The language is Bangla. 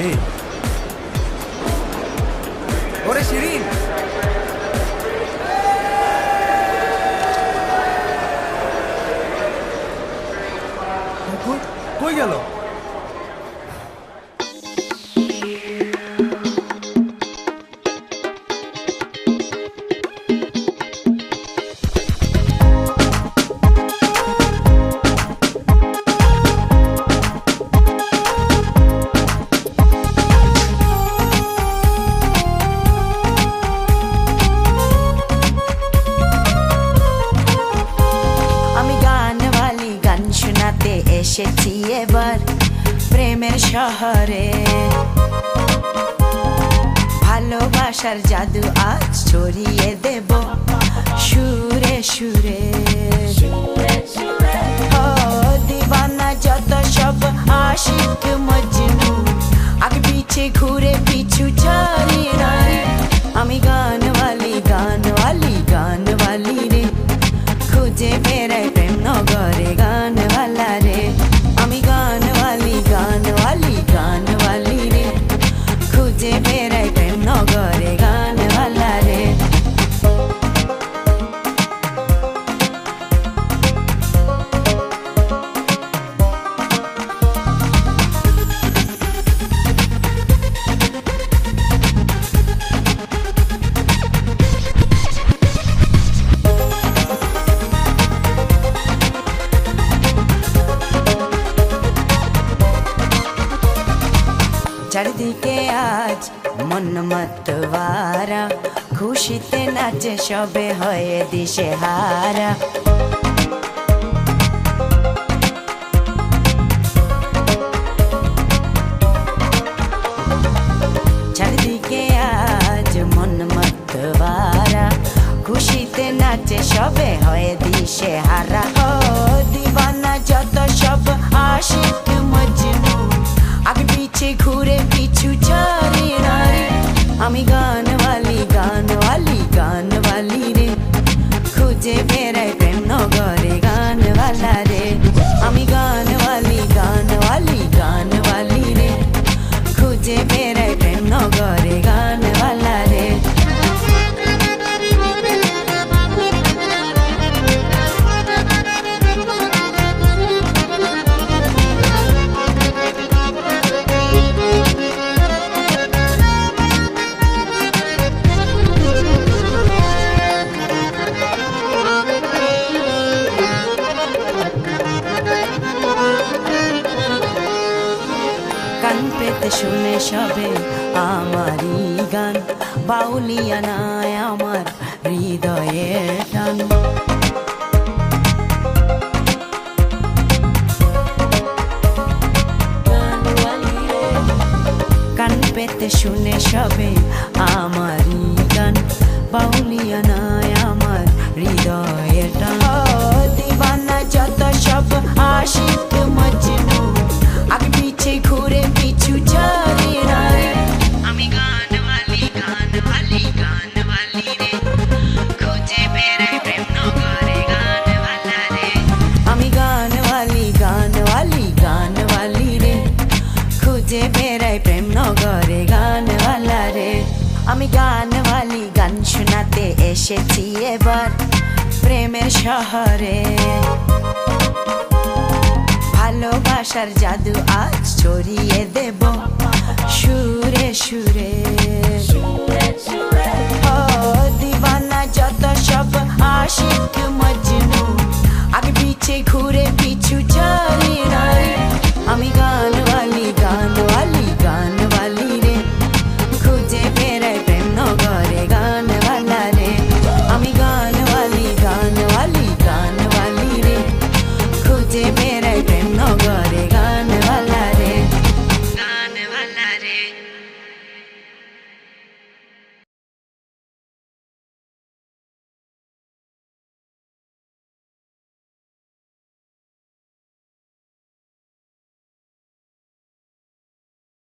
এই ওরে শিরিন, কই গেল? এসেছি এবার প্রেমের শহরে, ভালোবাসার জাদু আজ ছড়িয়ে দেব সুরে সুরে। ও দিবানা যত সব আশিক মজনু, আগে পিছে ঘুরে পিছু ছাড়ি নাই। আমি গানওয়ালি গানওয়ালি গানওয়ালি রে, খুঁজে বেড়াই প্রেম নগরে গানওয়ালা রে। আমি গানওয়ালি গানওয়ালি গানওয়ালি রে, খুঁজে বেড়াই প্রেম নগরে গানওয়ালা রে। চারিদিকে আজ মন মতওয়ারা, খুশিতে নাচে সবে হয়ে দিশে হারা। চারিদিকে আজ মন মতওয়ারা, খুশিতে নাচে সবে হয়ে দিশে হারা। ও দিবানা যত সব আশিক মজনু, আগে পিছে ঘুরে পিছু ছাড়ি নাই। আমি গানওয়ালি গানওয়ালি গানওয়ালি রে, খুঁজে বেড়াই প্রেম নগরে গানওয়ালা রে। আমি গানওয়ালি গানওয়ালি গানওয়ালি রে, খুঁজে বেড়াই প্রেম নগরে গানওয়ালা রে। কান পেতে শুনে সবে আমারই গান, বাউলিয়া নাই আমার হৃদয়ের টান। কান পেতে শুনে সবে আমারই গান, বাউলিয়া নাই আমার হৃদয়ের টান। দিবানা যত সব আশিক মজনু, আগে পিছে ঘুরে পিছু ছাড়ি নাই। আমি গানওয়ালি গানওয়ালি গানওয়ালি রে, খুঁজে বেড়াই প্রেম নগরে গানওয়ালা রে। আমি গানওয়ালি গানওয়ালি গানওয়ালি রে, খুঁজে বেড়াই প্রেম নগরে গানওয়ালা রে। আমি গানওয়ালি গান শোনাতে এসেছি এবার প্রেমের শহরে, ভালোবাসার জাদু আজ ছড়িয়ে দেব সুরে সুরে। ও দিবানা যত সব আশিক মজনু, আগে পিছে ঘুরে পিছু ছাড়ি